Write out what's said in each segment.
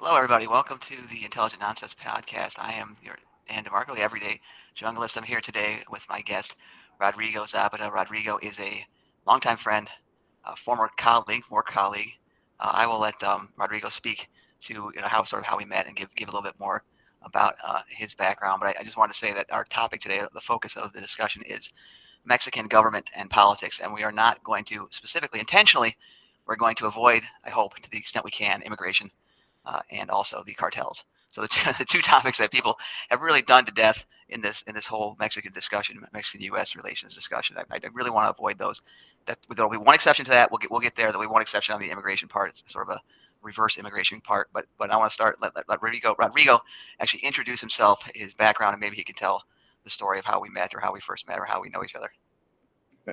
Hello, everybody. Welcome to the Intelligent Nonsense Podcast. I am your Dan DeMarco, the everyday junglist. I'm here today with my guest, Rodrigo Zapata. Rodrigo is a longtime friend, a former colleague, more colleague. I will let Rodrigo speak to how we met and give a little bit more about his background. But I just wanted to say that our topic today, the focus of the discussion, is Mexican government and politics, and we are not going to specifically, intentionally, we're going to avoid, I hope, to the extent we can, immigration and also the cartels. So the two topics that people have really done to death in this whole Mexican discussion, Mexican-U.S. relations discussion. I really want to avoid those. There'll be one exception to that. We'll get there. There'll be one exception on the immigration part. It's sort of a reverse immigration part. But I want to start. Let Rodrigo actually introduce himself, his background, and maybe he can tell the story of how we met or how we first met or how we know each other.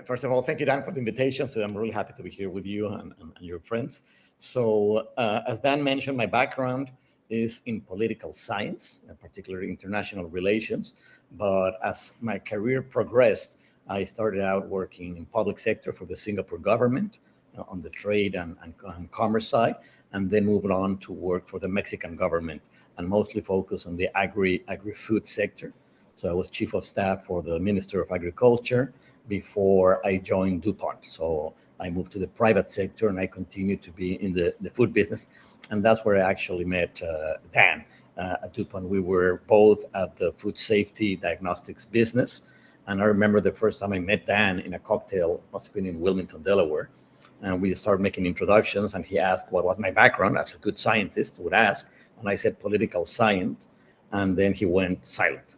First of all, thank you, Dan, for the invitation. So I'm really happy to be here with you and your friends. So as Dan mentioned, my background is in political science, particularly international relations. But as my career progressed, I started out working in public sector for the Singapore government on the trade and commerce side, and then moved on to work for the Mexican government and mostly focus on the agri-food sector. So I was chief of staff for the Minister of Agriculture before I joined DuPont. So I moved to the private sector and I continued to be in the food business. And that's where I actually met Dan at DuPont. We were both at the food safety diagnostics business. And I remember the first time I met Dan in a cocktail, must have been in Wilmington, Delaware. And we started making introductions and he asked what was my background as a good scientist would ask. And I said political science. And then he went silent.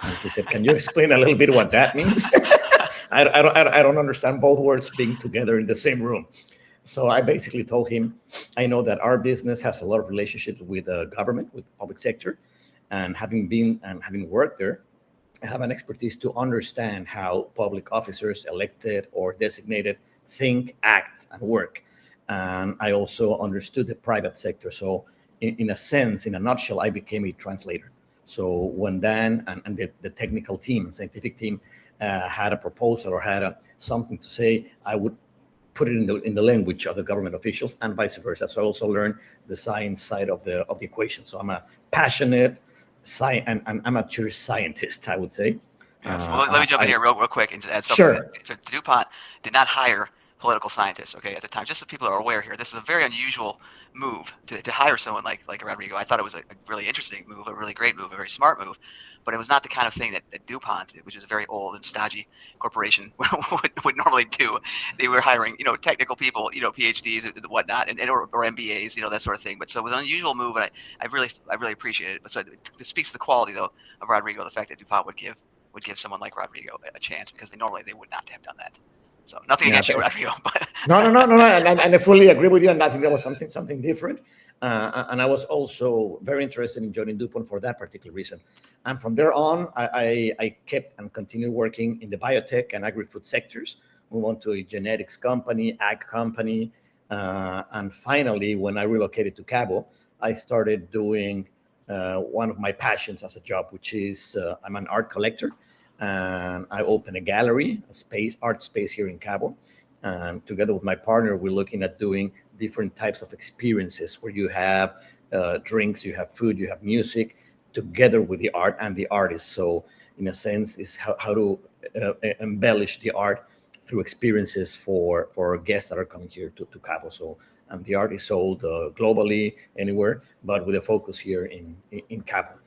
And he said, "Can you explain a little bit what that means?" I don't understand both words being together in the same room. So I basically told him, I know that our business has a lot of relationships with the government, with the public sector, and having worked there, I have an expertise to understand how public officers, elected or designated, think, act, and work. And I also understood the private sector. So in a sense, in a nutshell, I became a translator. So when Dan and the technical team and scientific team had a proposal or had something to say, I would put it in the language of the government officials and vice versa. So I also learned the science side of the equation. So I'm a passionate and amateur scientist, I would say. Yes. Well, let me jump in here real quick and add something. Sure. So DuPont did not hire political scientists, okay, at the time. Just so people are aware here, this is a very unusual move to hire someone like Rodrigo. I thought it was a really interesting move, a really great move, a very smart move, but it was not the kind of thing that DuPont, which is a very old and stodgy corporation, would normally do. They were hiring, technical people, PhDs and whatnot, or MBAs, that sort of thing. But so it was an unusual move, and I really appreciate it. But so it speaks to the quality, though, of Rodrigo, the fact that DuPont would give someone like Rodrigo a chance, because normally they would not have done that. So nothing against you, Rodrigo. But No. And I fully agree with you. And I think that was something different. And I was also very interested in joining DuPont for that particular reason. And from there on, I kept and continued working in the biotech and agri-food sectors. Move on to a genetics company, ag company. And finally, when I relocated to Cabo, I started doing one of my passions as a job, which is I'm an art collector. And I opened a gallery, art space here in Cabo. And together with my partner, we're looking at doing different types of experiences where you have drinks, you have food, you have music, together with the art and the artist. So in a sense, is how to embellish the art through experiences for guests that are coming here to Cabo. So and the art is sold globally, anywhere, but with a focus here in Cabo.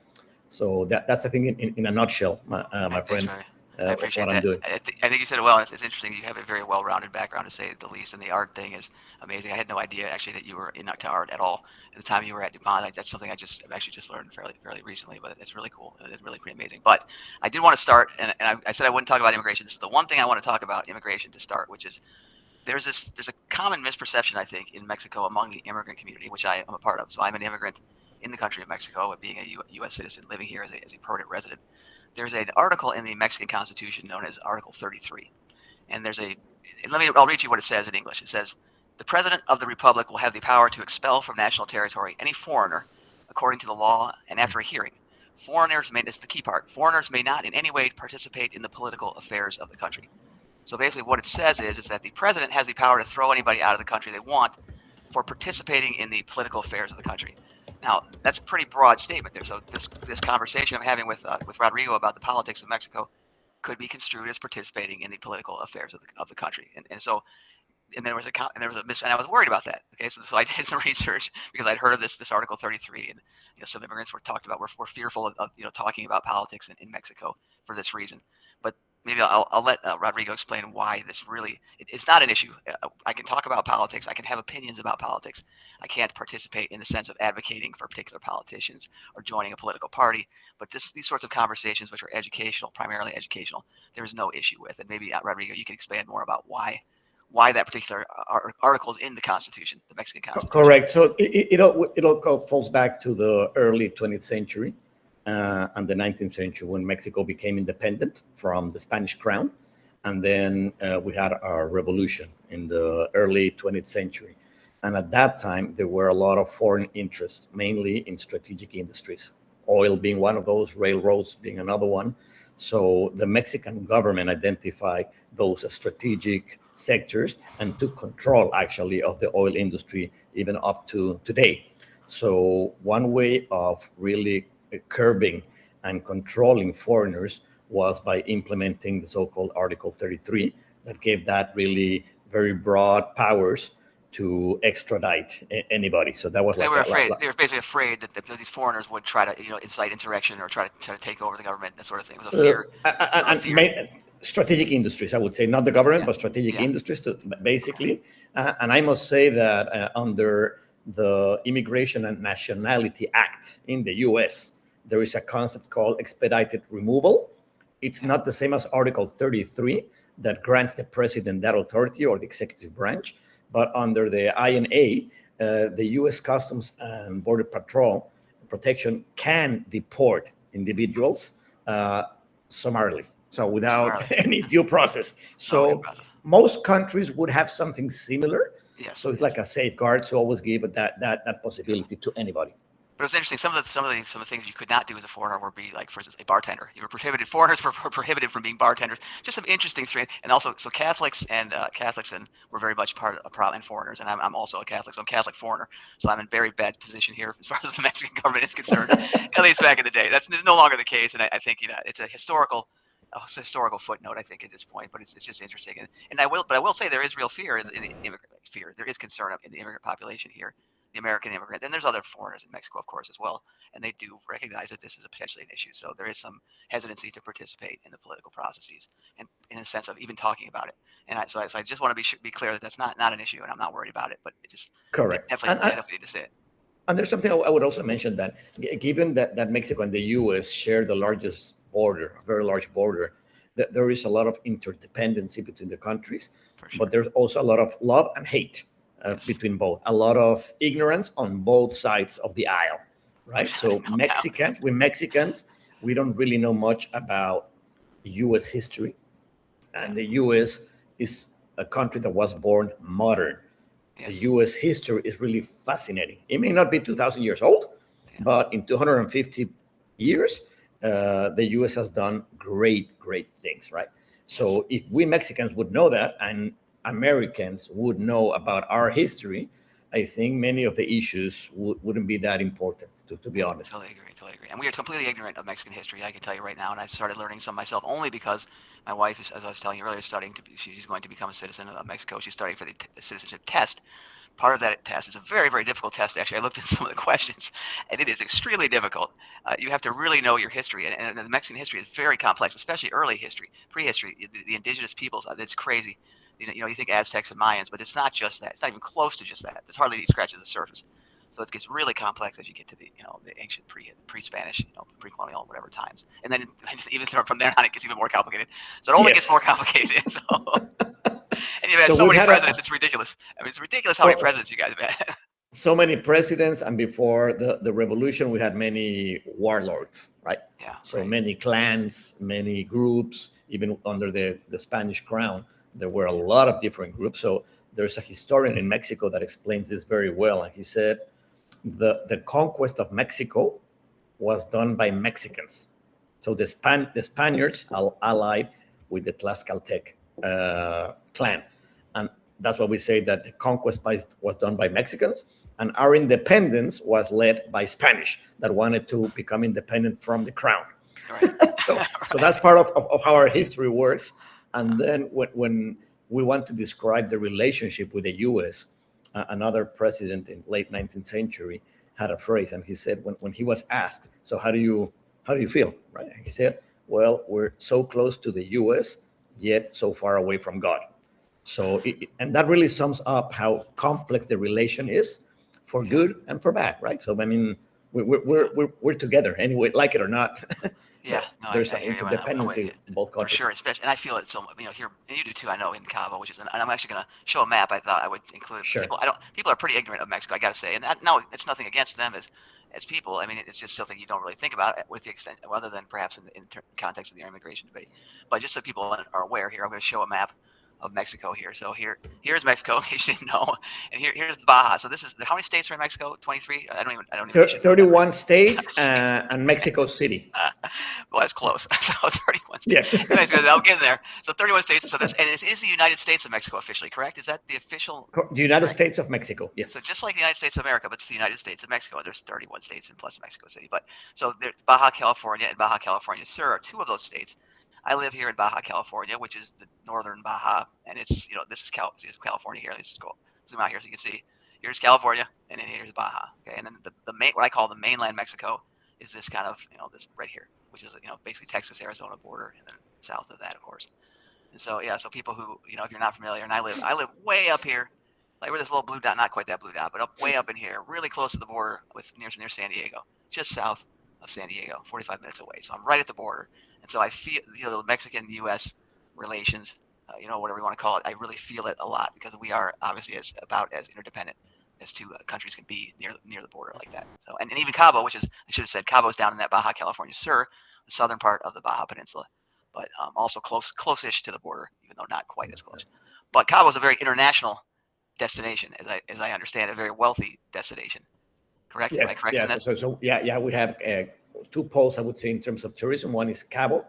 So that's I think in a nutshell, my friend. I appreciate what that. I'm doing. I think you said it well. It's interesting. You have a very well-rounded background, to say the least, and the art thing is amazing. I had no idea actually that you were into art at all at the time you were at DuPont. That's something I've actually just learned fairly recently, but it's really cool. It's really pretty amazing. But I did want to start, and I said I wouldn't talk about immigration. This is the one thing I want to talk about immigration to start, which is there's a common misperception, I think, in Mexico among the immigrant community, which I am a part of. So I'm an immigrant in the country of Mexico, being a U.S. citizen living here as a permanent resident. There's an article in the Mexican Constitution known as Article 33. And I'll read you what it says in English. It says, "The President of the Republic will have the power to expel from national territory any foreigner, according to the law and after a hearing. This is the key part, foreigners may not in any way participate in the political affairs of the country." So basically what it says is that the president has the power to throw anybody out of the country they want for participating in the political affairs of the country. Now, that's a pretty broad statement there. So this conversation I'm having with Rodrigo about the politics of Mexico could be construed as participating in the political affairs of the country. And so and there was and I was worried about that. Okay, so I did some research because I'd heard of this Article 33, and some immigrants were talked about. We're fearful of talking about politics in Mexico for this reason. But maybe I'll let Rodrigo explain why this really it's not an issue. I can talk about politics. I can have opinions about politics. I can't participate in the sense of advocating for particular politicians or joining a political party. But these sorts of conversations, which are educational, primarily educational, there's no issue with. And maybe Rodrigo, you can expand more about why that particular article is in the Constitution, the Mexican Constitution. Correct. So it all falls back to the early 20th century and the 19th century when Mexico became independent from the Spanish crown. And then we had our revolution in the early 20th century. And at that time, there were a lot of foreign interests, mainly in strategic industries, oil being one of those, railroads being another one. So the Mexican government identified those as strategic sectors and took control actually of the oil industry even up to today. So one way of really curbing and controlling foreigners was by implementing the so-called Article 33 that gave that really very broad powers to extradite anybody. So that was they were afraid. They were basically afraid that these foreigners would try to incite insurrection or try to take over the government, that sort of thing. It was a fear. Strategic industries, I would say, not the government, but strategic industries, basically. And I must say that under the Immigration and Nationality Act in the U.S., there is a concept called expedited removal. It's not the same as Article 33 that grants the president that authority or the executive branch, but under the INA, the U.S. Customs and Border Patrol Protection can deport individuals summarily. So without any due process. So most countries would have something similar. Yes. So it's like a safeguard to always give that possibility to anybody. But it was interesting. Some of the things you could not do as a foreigner were be like, for instance, a bartender. You were prohibited. Foreigners were prohibited from being bartenders. Just some interesting strange. And also, so Catholics were very much part of and foreigners. And I'm also a Catholic, so I'm a Catholic foreigner. So I'm in very bad position here as far as the Mexican government is concerned. At least back in the day, that's no longer the case. And I think it's a historical footnote, I think, at this point, but it's just interesting. And I will say there is real fear in the immigrant fear. There is concern in the immigrant population here, the American immigrant. And there's other foreigners in Mexico, of course, as well. And they do recognize that this is potentially an issue. So there is some hesitancy to participate in the political processes and in a sense of even talking about it. And so I just want to be clear that that's not an issue, and I'm not worried about it, but it just correct. Definitely need to say it. And there's something I would also mention that given that Mexico and the U.S. share the largest border, a very large border, that there is a lot of interdependency between the countries, but there's also a lot of love and hate between both, a lot of ignorance on both sides of the aisle, right? So Mexicans, we don't really know much about U.S. history, and the U.S. is a country that was born modern. Yes. The U.S. history is really fascinating. It may not be 2,000 years old, but in 250 years, the U.S. has done great things, right? So if we Mexicans would know that and Americans would know about our history, I think many of the issues wouldn't be that important, to be honest. Totally agree. And we are completely ignorant of Mexican history, I can tell you right now. And I started learning some myself only because my wife is, as I was telling you earlier, she's going to become a citizen of Mexico. She's studying for the citizenship test. Part of that test is a very, very difficult test. Actually, I looked at some of the questions, and it is extremely difficult. You have to really know your history, and the Mexican history is very complex, especially early history, prehistory, the indigenous peoples. It's crazy. You think Aztecs and Mayans, but it's not just that. It's not even close to just that. It's hardly scratches the surface. So it gets really complex as you get to the ancient pre-Spanish, pre-colonial, whatever times, and then even from there on, it gets even more complicated. So it only gets more complicated. So. And you've had so many presidents, it's ridiculous. I mean, it's ridiculous how many presidents you guys have had. So many presidents, and before the revolution, we had many warlords, right? Yeah. So many clans, many groups, even under the Spanish crown, there were a lot of different groups. So there's a historian in Mexico that explains this very well. And he said, the conquest of Mexico was done by Mexicans. So the Spaniards allied with the Tlaxcaltec clan. And that's why we say that the conquest was done by Mexicans and our independence was led by Spanish that wanted to become independent from the crown. Right. So Right. that's part of how our history works. And then when we want to describe the relationship with the U.S., another president in late 19th century had a phrase, and he said when he was asked, "So how do you feel?" Right? He said, "Well, we're so close to the U.S. yet so far away from God." So, and that really sums up how complex the relation is, for Yeah. good and for bad, right? So, I mean, we're together anyway, like it or not. Yeah, no, There's I an hear you. I'm with interdependency you in both for countries. sure. Especially, and I feel it so. Here, and you do too. I know in Cabo, which is, and I'm actually going to show a map. I thought I would include Sure. people. I don't. People are pretty ignorant of Mexico. I got to say, and that, no, it's nothing against them as people. I mean, it's just something you don't really think about with the extent, other than perhaps in context of the immigration debate. But just so people are aware, here I'm going to show a map of Mexico here. So here's Mexico, in case you didn't know, and here's Baja. So this is how many states are in Mexico? 23. I don't even. I should know that, right? 31 states Jeez. and Mexico City. Well, that's close. So 31 states. Yes. Anyways, I'll get there. So 31 states. So and it is the United States of Mexico officially, correct? Is that the official? The United Correct. States of Mexico. So Yes. just like the United States of America, but it's the United States of Mexico. There's 31 states and plus Mexico City. But so there's Baja California and Baja California Sur are two of those states. I live here in Baja California, which is the northern Baja, and it's this is California here. Let's go zoom out here so you can see. Here's California, and then here's Baja. Okay, and then the main, what I call the mainland Mexico, is this kind of this right here, which is basically Texas Arizona border, and then south of that, of course. And so yeah, so people who if you're not familiar, and I live way up here, like where this little blue dot, not quite that blue dot, but way up in here, really close to the border with near San Diego, just south of San Diego, 45 minutes away. So I'm right at the border, and so I feel the Mexican-U.S. relations, whatever you want to call it, I really feel it a lot because we are obviously about as interdependent as two countries can be near the border like that. So and even Cabo, which is, I should have said, Cabo is down in that Baja California Sur, the southern part of the Baja Peninsula, but also close-ish to the border, even though not quite as close. But Cabo is a very international destination, as I understand, a very wealthy destination. Correct? Am I Yes. correct in Yes. that? So yeah, we have two poles, I would say, in terms of tourism. One is Cabo,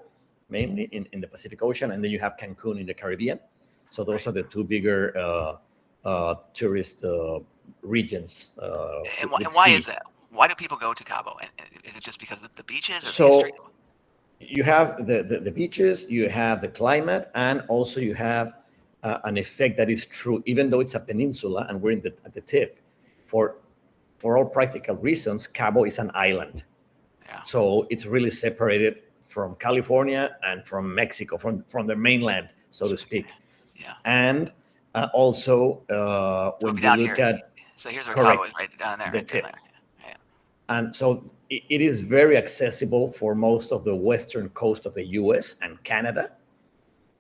mainly in the Pacific Ocean, and then you have Cancun in the Caribbean. So those Right. are the two bigger tourist regions And with why sea. is that? Why do people go to Cabo? And is it just because of the beaches or the history? So you have the beaches, you have the climate, and also you have an effect that is true, even though it's a peninsula and we're at the tip. For all practical reasons, Cabo is an island. Yeah. So it's really separated from California and from Mexico, from the mainland, so to speak. Yeah. And also, when you look here. at, So here's where Cabo correct, is, right down there, the right down tip. there. Yeah. And so it is very accessible for most of the western coast of the US and Canada.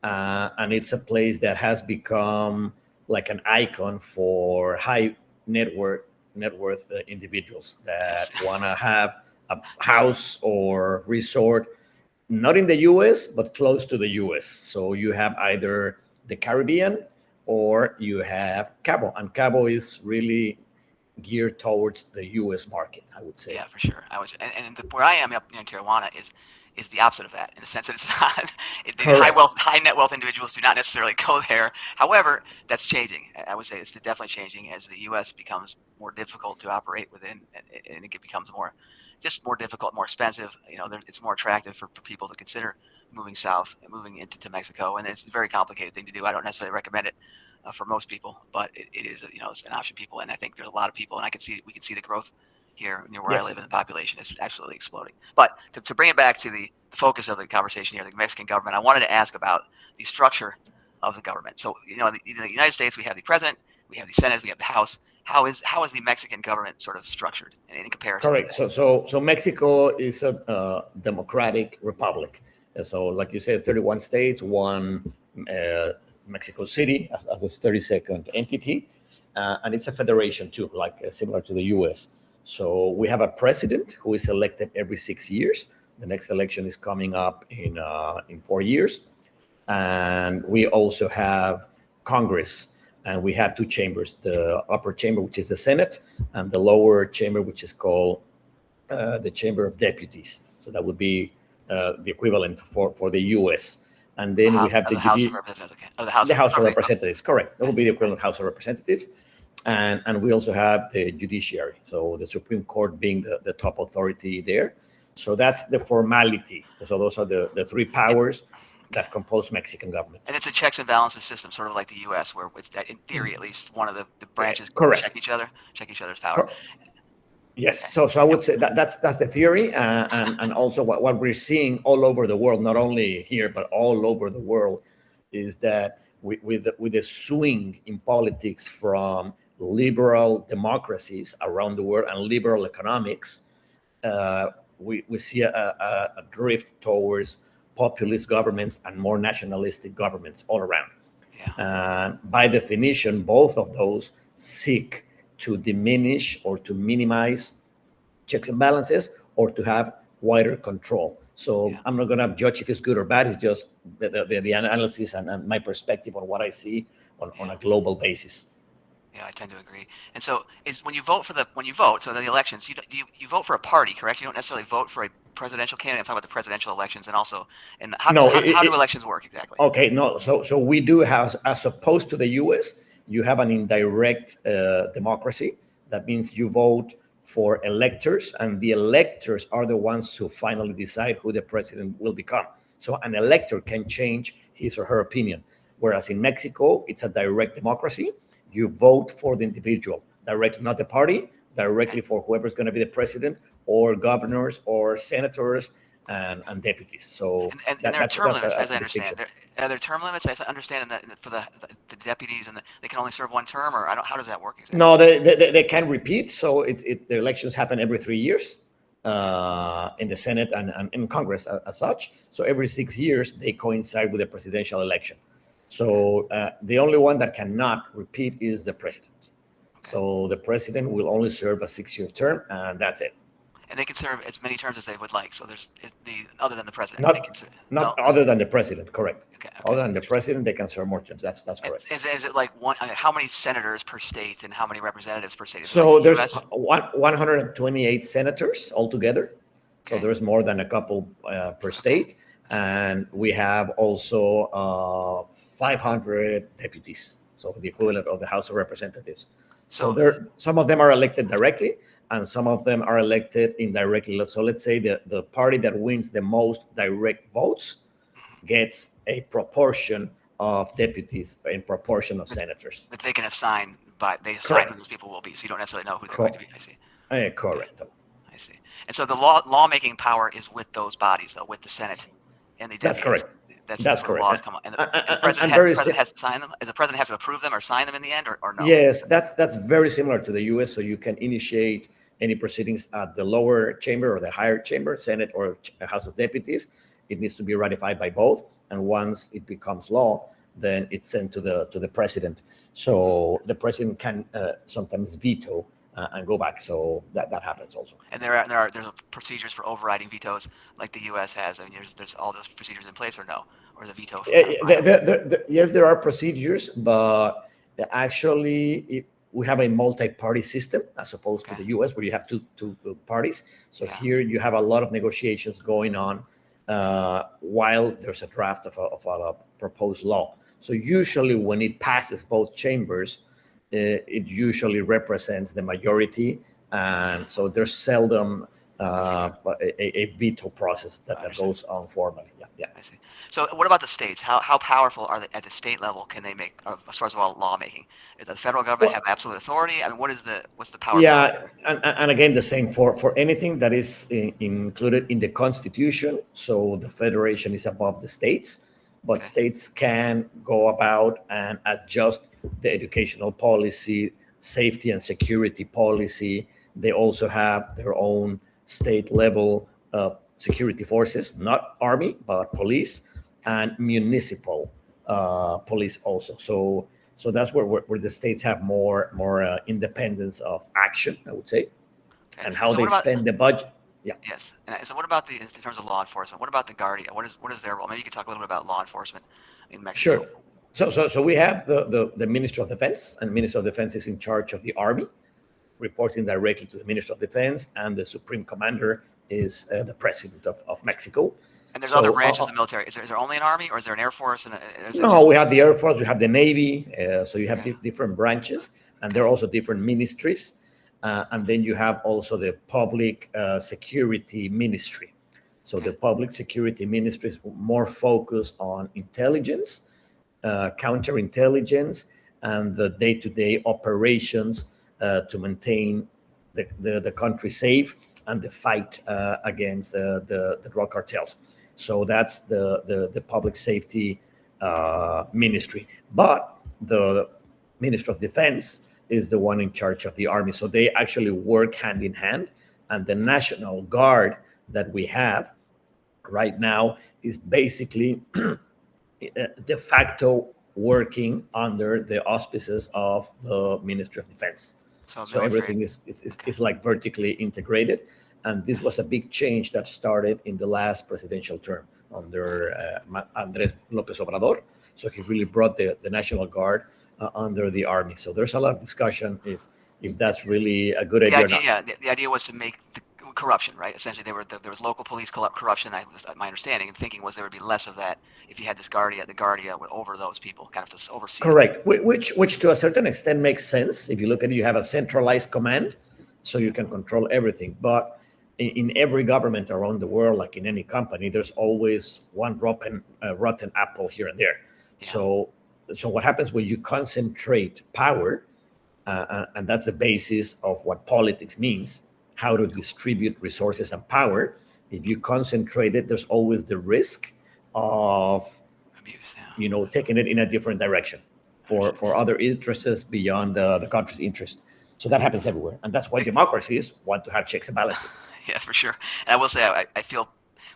And it's a place that has become like an icon for high net worth individuals that Yes. want to have a house or resort, not in the US, but close to the US. So you have either the Caribbean or you have Cabo. And Cabo is really geared towards the US market, I would say. Yeah, for sure. And where I am up in Tijuana is the opposite of that, in the sense that it's not Correct. high net wealth individuals do not necessarily go there. However, that's changing. I would say it's definitely changing as the U.S. becomes more difficult to operate within, and it becomes more difficult, more expensive. It's more attractive for people to consider moving south, moving into Mexico, and it's a very complicated thing to do. I don't necessarily recommend it for most people, but it is it's an option people, and I think there's a lot of people, and we can see the growth here near where I live, Yes. and the population is absolutely exploding. But to bring it back to the focus of the conversation here, the Mexican government, I wanted to ask about the structure of the government. So, in the United States, we have the president, we have the Senate, we have the House. How is the Mexican government sort of structured in comparison to Correct. that? So Mexico is a democratic republic. And so, like you said, 31 states, one Mexico City as a 32nd entity, and it's a federation too, like similar to the U.S. So we have a president who is elected every 6 years. The next election is coming up in 4 years, and we also have Congress, and we have two chambers: the upper chamber, which is the Senate, and the lower chamber, which is called the Chamber of Deputies. So that would be the equivalent for the U.S. And then we have The House of Representatives, okay. Oh, the House of okay. Representatives. Correct. That would be the equivalent House of Representatives. and we also have the judiciary, so the Supreme Court being the top authority there. So that's the formality. So those are the three And, powers okay. that compose Mexican government. And it's a checks and balances system, sort of like the U.S., where it's in theory at least one of the branches Correct. check each other's power. Yes, Okay. so I And, would say that's the theory, and also what we're seeing all over the world, not only here but all over the world, is that with the swing in politics from liberal democracies around the world and liberal economics, uh, we see a drift towards populist governments and more nationalistic governments all around. yeah. By definition, both of those seek to diminish or to minimize checks and balances or to have wider control. So Yeah. I'm not going to judge if it's good or bad. It's just the analysis and my perspective on what I see on Yeah. a global basis. Yeah, I tend to agree. And so, is when you vote, so the elections, you vote for a party, correct? You don't necessarily vote for a presidential candidate. I'm talking about the presidential elections, and also, and No, how do elections work exactly? okay, no. So we do have, as opposed to the U.S., you have an indirect democracy. That means you vote for electors, and the electors are the ones who finally decide who the president will become. So an elector can change his or her opinion. Whereas in Mexico, it's a direct democracy. You vote for the individual directly, not the party, Okay. directly for whoever's going to be the president, or governors, or senators, and deputies. So And there are term that's limits, as I a understand. distinction. Are there term limits? I understand that for the deputies, and they can only serve one term, or I don't. How does that work exactly? No, they can repeat. So the elections happen every 3 years Okay. in the Senate and in Congress as such. So every 6 years they coincide with the presidential election. Okay. So the only one that cannot repeat is the president. Okay. So the president will only serve a 6 year term, and that's it. And they can serve as many terms as they would like. So there's the other than the president, they can Not serve. not No. other than the president, correct? Okay. Okay. Other than the Interesting. president, they can serve more terms. That's correct. Is it like one? I mean, how many senators per state and how many representatives per state? Is it like So the there's U.S.? 128 senators altogether. So Okay. there's more than a couple per Okay. state. And we have also 500 deputies, so the Okay. equivalent of the House of Representatives. So So some of them are elected directly, and some of them are elected indirectly. So let's say the party that wins the most direct votes gets a proportion of deputies in proportion of senators. that they can assign, but they assign who Correct. those people will be. So you don't necessarily know who they're going to be. I see. Okay. Correct. I see. And so the lawmaking power is with those bodies, though, with the Senate and the That's deputies. correct. That's That's where the correct. laws come on. And the And the very president has to sign them. Does the president have to approve them or sign them in the end, or no? yes, that's very similar to the U.S. So you can initiate any proceedings at the lower chamber or the higher chamber, Senate or House of Deputies. It needs to be ratified by both, and once it becomes law, then it's sent to the president. So the president can sometimes veto and go back. So that happens also. And there's procedures for overriding vetoes like the U.S. has. I mean, there's all those procedures in place, or no, or the veto final. Yes, there are procedures, but actually, we have a multi-party system as opposed to Okay. the U.S., where you have two parties. So Yeah. here you have a lot of negotiations going on while there's a draft of a proposed law. So usually, when it passes both chambers, it usually represents the majority, and so there's seldom a veto process that goes on formally. Yeah, yeah. I see. So what about the states? How powerful are they at the state level? Can they make as far as lawmaking? Does the federal government Well, have absolute authority? I mean, what's the power balance? yeah, and again, the same for anything that is included in the Constitution. So the federation is above the states, but Okay. states can go about and adjust the educational policy, safety and security policy. They also have their own state level security forces, not army, but police and municipal police also. So that's where the states have more independence of action, I would say, Okay. and And how so they what about spend the budget. Yeah, yes? And so what about in terms of law enforcement? What about the Guardia? What is their role? Maybe you could talk a little bit about law enforcement in sure. Mexico. So we have the Minister of Defense, and Minister of Defense is in charge of the army, reporting directly to the Minister of Defense, and the Supreme Commander is the President of Mexico. And there's other So branches of the military. Is there only an army, or is there an air force, and is it no, just we have the Air Force, we have the Navy, so you have okay? different branches, and there are also different ministries. And then you have also the public security ministry. So Okay. the public security ministry is more focused on intelligence, counterintelligence, and the day-to-day operations to maintain the country safe and the fight against the drug cartels. So that's the public safety ministry. But the Minister of Defense is the one in charge of the army. So they actually work hand in hand. And the National Guard that we have right now is basically de facto working under the auspices of the Ministry of Defense. So So military. everything is, Okay. like vertically integrated. And this Okay. was a big change that started in the last presidential term under Andres Lopez Obrador. So he really brought the National Guard under the army. So there's a lot of discussion if that's really a good The idea or idea, not. yeah, the idea was to make the corruption, right? Essentially, there was local police corruption. My understanding and thinking was there would be less of that if you had this Guardia, the Guardia over those people, kind of to oversee them. Correct. Which to a certain extent makes sense. If you look at it, you have a centralized command, so you can control everything. But in every government around the world, like in any company, there's always one rotten apple here and there. Yeah. So what happens when you concentrate power, and that's the basis of what politics means, how to distribute resources and power. If you concentrate it, there's always the risk of Abuse, yeah. taking it in a different direction for other interests beyond the country's interest. So that happens everywhere, and that's why democracies want to have checks and balances. Yeah, for sure. And I will say, I feel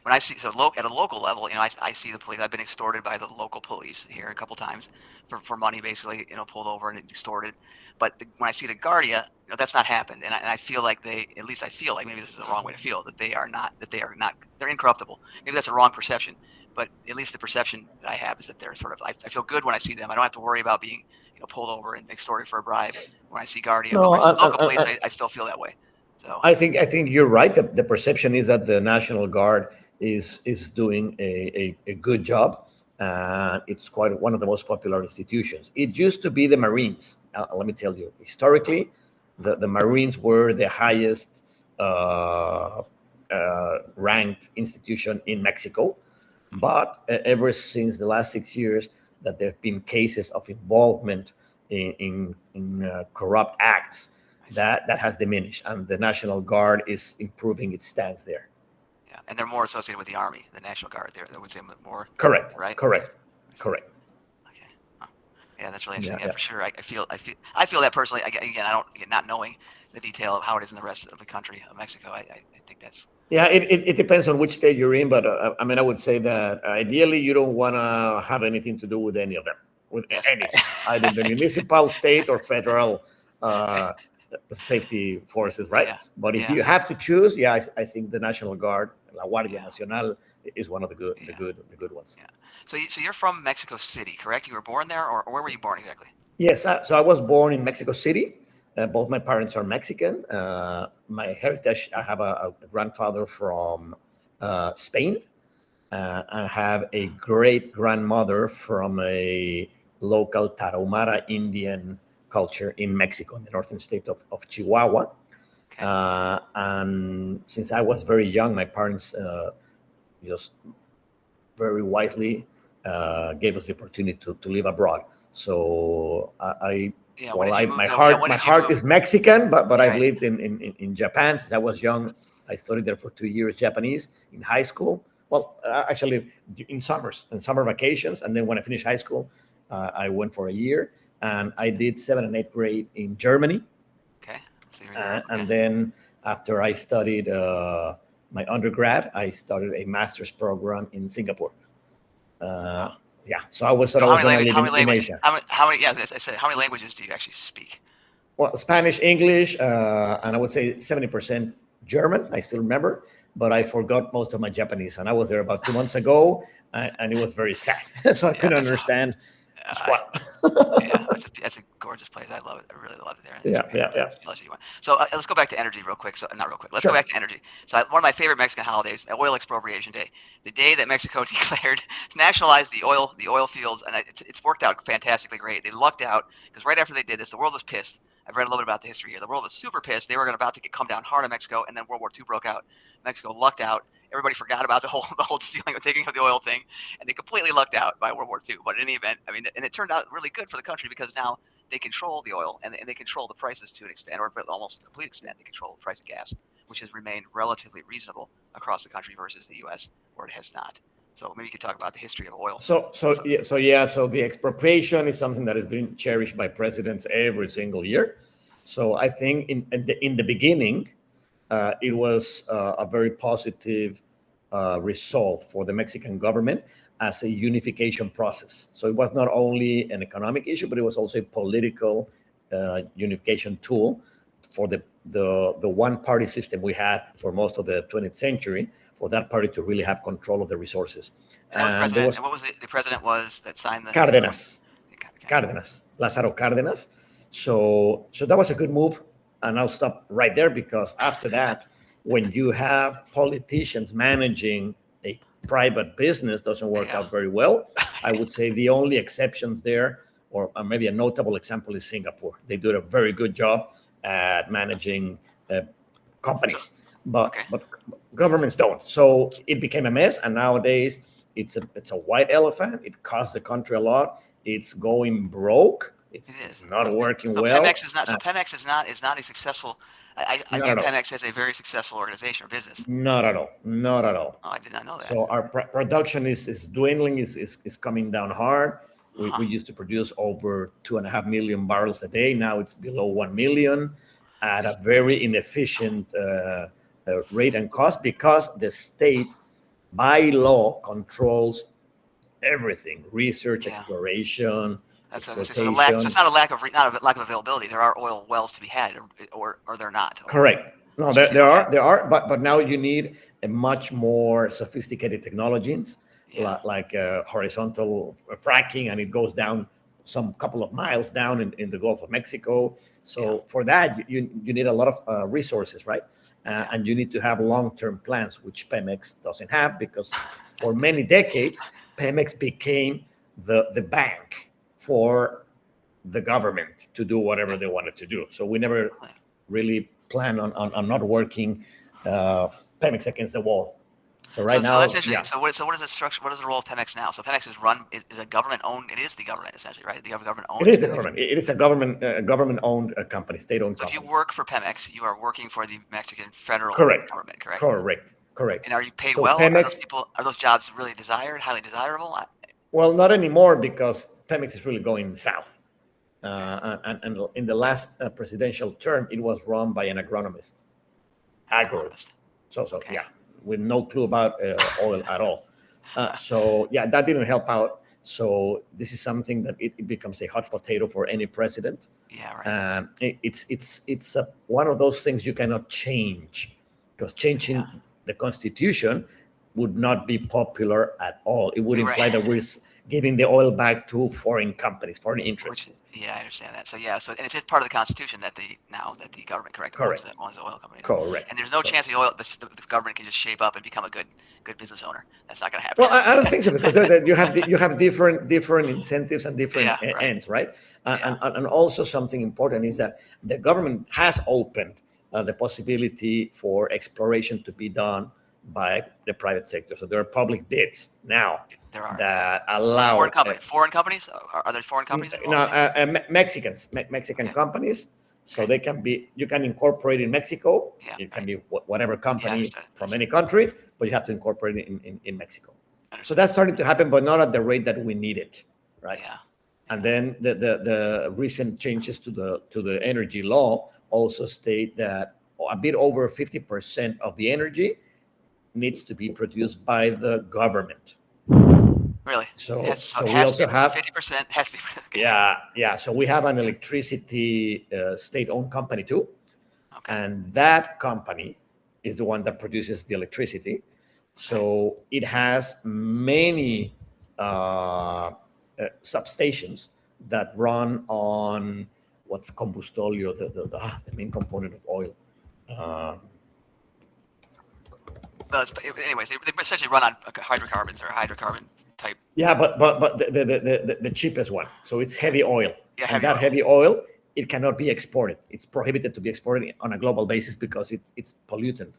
when I see at a local level, I see the police. I've been extorted by the local police here a couple times for money, basically, pulled over and extorted. But when I see the Guardia, that's not happened, and I feel like at least I feel like maybe this is the wrong way to feel that they are not, they're incorruptible. Maybe that's a wrong perception, but at least the perception that I have is that they're sort of. I feel good when I see them. I don't have to worry about being pulled over and extorted for a bribe when I see Guardia. But No, when I see local police, I still feel that way. So I think you're right. The perception is that the National Guard is doing a good job. It's quite one of the most popular institutions. It used to be the Marines. Let me tell you, historically, the Marines were the highest ranked institution in Mexico. But ever since the last 6 years, that there have been cases of involvement in corrupt acts, that has diminished, and the National Guard is improving its stance there. yeah, and they're more associated with the Army, the National Guard. I would say more. Correct. Right. Correct. Correct. Okay. Huh. Yeah, that's really Yeah. interesting. Yeah, Yeah. for sure. I feel that personally. Again, I don't not knowing the detail of how it is in the rest of the country of Mexico. I think that's. Yeah, it depends on which state you're in, but I mean, I would say that ideally you don't want to have anything to do with any of them, with Yes. any, either the municipal, state, or federal safety forces, right? Yeah. But if Yeah. you have to choose, yeah, I think the National Guard, La Guardia Yeah. Nacional, is one of the Yeah. good ones. Yeah. So you're from Mexico City, correct? You were born there, or where were you born exactly? Yes, so I was born in Mexico City. Both my parents are Mexican. My heritage, I have a grandfather from Spain. I have a great grandmother from a local Tarahumara Indian culture in Mexico, in the northern state of Chihuahua. Okay. And since I was very young, my parents just very wisely gave us the opportunity to live abroad. So Yeah. well, my When did you heart move? is Mexican, but I've Right. lived in Japan since I was young. I studied there for 2 years Japanese in high school. Well, actually, in summer vacations, and then when I finished high school, I went for a year, and I did 7th and 8th grade in Germany. Okay. So you're in Europe. Okay. And then after I studied my undergrad, I started a master's program in Singapore. Yeah, so I was thought I was going to live in Asia. How many? Yeah, as I said, how many languages do you actually speak? Well, Spanish, English, and I would say 70% German. I still remember, but I forgot most of my Japanese. And I was there about 2 months ago, and it was very sad. So I couldn't understand squat. Yeah, that's a gorgeous place. I love it. I really love it there. Yeah. So let's go back to energy real quick. So not real quick. Let's Sure. go back to energy. So one of my favorite Mexican holidays, Oil Expropriation Day, the day that Mexico declared nationalized the oil fields, and it's worked out fantastically great. They lucked out because right after they did this, the world was pissed I've read a little bit about the history here. The world was super pissed. They were about to come down hard on Mexico, and then World War II broke out. Mexico lucked out. Everybody forgot about the whole stealing of taking of the oil thing, and they completely lucked out by World War II. But in any event, I mean, and it turned out really good for the country because now they control the oil and they control the prices to an extent, or almost a complete extent. They control the price of gas, which has remained relatively reasonable across the country versus the U.S., where it has not. So maybe you could talk about the history of oil. So the expropriation is something that has been cherished by presidents every single year. So I think in the beginning, it was a very positive result for the Mexican government as a unification process. So it was not only an economic issue, but it was also a political unification tool for the one-party system we had for most of the 20th century, for that party to really have control of the resources. And what was the president was that signed the Cárdenas, Lázaro Cárdenas. So that was a good move, and I'll stop right there because after that, when you have politicians managing a private business, doesn't work out very well. I would say the only exceptions there, or maybe a notable example, is Singapore. They do a very good job at managing companies, but governments don't. So it became a mess, and nowadays it's a white elephant. It costs the country a lot. It's going broke. It's not working well. Pemex is not a successful. I view Pemex as a very successful organization or business. Not at all. Oh, I did not know that. So our production is dwindling. Is coming down hard. We used to produce over 2.5 million barrels a day. Now it's below 1 million at a very inefficient rate and cost because the state, by law, controls everything: research, exploration, exploitation. So it's not a lack of availability. There are oil wells to be had, or they're not. Correct. No, there are, but now you need a much more sophisticated technologies. Like horizontal fracking, and it goes down some couple of miles down in the Gulf of Mexico. So for that, you need a lot of resources, right? And you need to have long-term plans, which Pemex doesn't have, because for many decades, Pemex became the bank for the government to do whatever they wanted to do. So we never really plan on not working Pemex against the wall. So now, that's interesting. So what is the structure? What is the role of Pemex now? So Pemex is a government owned. It is the government essentially, right? The government owns. It is the government. It is a government owned company, state owned. So if you work for Pemex, you are working for the Mexican federal government, correct? Correct. And are you paid well? Pemex, are those jobs really desired, highly desirable? Well, not anymore because Pemex is really going south. And in the last presidential term, it was run by an agronomist. So yeah. With no clue about oil at all. That didn't help out. So this is something that it becomes a hot potato for any president. Yeah, right. It's one of those things you cannot change, because changing the constitution would not be popular at all. It would imply that we're giving the oil back to foreign companies, foreign interests. I understand that. So and it's part of the constitution that the government owns the oil company. Correct. And there's no chance the government can just shape up and become a good business owner. That's not going to happen. Well, I don't think so, because you have different incentives and different ends, right? And also something important is that the government has opened the possibility for exploration to be done by the private sector. So there are public bids now that allow foreign companies. Are there foreign companies? Mexican companies. So they can be. You can incorporate in Mexico. It can be whatever company from any country, but you have to incorporate it in Mexico. So that's starting to happen, but not at the rate that we need it, right? And then the recent changes to the energy law also state that a bit over 50% of the energy needs to be produced by the government. Really? So we also have 50% has to be. Yeah. So we have an electricity state-owned company too, and that company is the one that produces the electricity. So it has many substations that run on what's combustolio, the main component of oil. Anyways, they essentially run on hydrocarbons or hydrocarbon type. Yeah, but the cheapest one. So it's heavy oil. Yeah, heavy oil it cannot be exported. It's prohibited to be exported on a global basis because it's pollutant,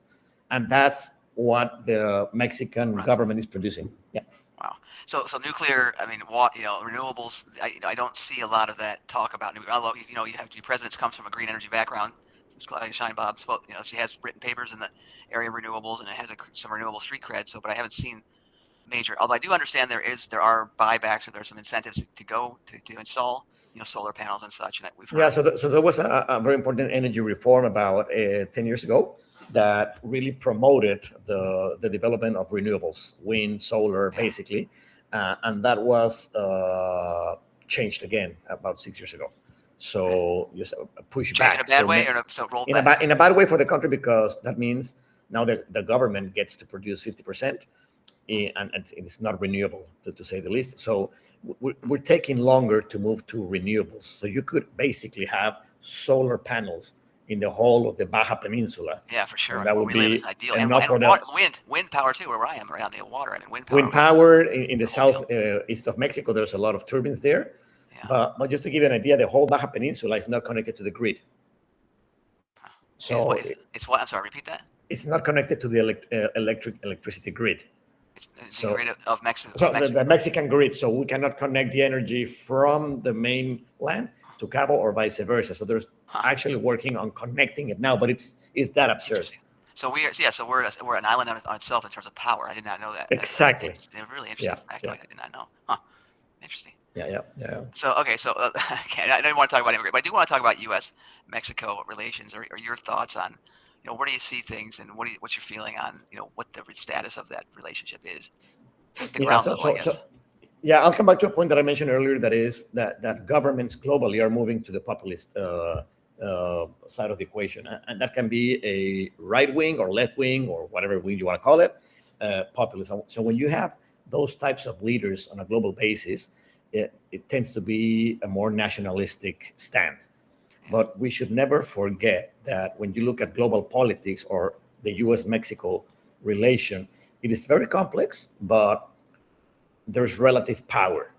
and that's what the Mexican Right. government is producing. Yeah. Wow. So nuclear. I mean, what renewables. I don't see a lot of that talk about nuclear. Although you have your president comes from a green energy background. Claudia Scheinbaum spoke. She has written papers in the area of renewables and it has some renewable street cred. So, but I haven't seen major. Although I do understand there are buybacks or there's some incentives to go to install solar panels and such. And we've Yeah, heard. so there was a very important energy reform about 10 years ago that really promoted the development of renewables, wind, solar, Yeah. basically. And that was changed again about 6 years ago. Okay. So just a push Change in a back. bad way or so rolled In a, back. in a bad way for the country because that means now the government gets to produce 50% and it's not renewable to say the least. So we're taking longer to move to renewables. So you could basically have solar panels in the whole of the Baja Peninsula, Yeah, for sure. and I mean, that where would we live is be ideal. And enough for the wind power too, where I am around the water. I mean, wind power wind would be power in the the whole deal. south east of Mexico. There's a lot of turbines there, Yeah. but just to give you an idea, the whole Baja Peninsula is not connected to the grid. So It's what? I'm sorry. Repeat that. it's not connected to the electricity grid. It's the So grid of Mexico. so the Mexican grid, so we cannot connect the energy from the mainland to Cabo or vice versa. So there's actually working on connecting it now, but it's that absurd. So we're an island on itself in terms of power. I did not know that. Exactly. That's a really interesting fact. I did not know. Huh. Interesting. Yeah. So okay, so I didn't want to talk about immigrant, but I do want to talk about U.S. Mexico relations. Or your thoughts on, where do you see things, and what's your feeling on, what the status of that relationship is? The ground level, I guess. Yeah, I'll come back to a point that I mentioned earlier. That is that governments globally are moving to the populist side of the equation, and that can be a right wing or left wing or whatever wing you want to call it, populism. So when you have those types of leaders on a global basis, it tends to be a more nationalistic stand. But we should never forget that when you look at global politics or the US-Mexico relation, it is very complex, but there's relative power.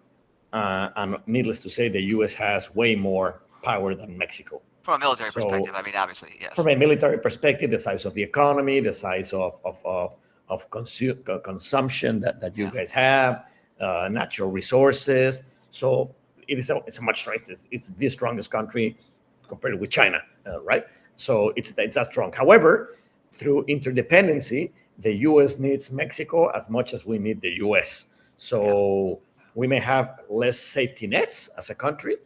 And needless to say, the US has way more power than Mexico. From a military perspective, I mean, obviously, yes. From a military perspective, the size of the economy, the size of consumption that you guys have, natural resources. So it's a much stronger. It's the strongest country compared with China, right? So it's that strong. However, through interdependency, the U.S. needs Mexico as much as we need the U.S. So we may have less safety nets as a country,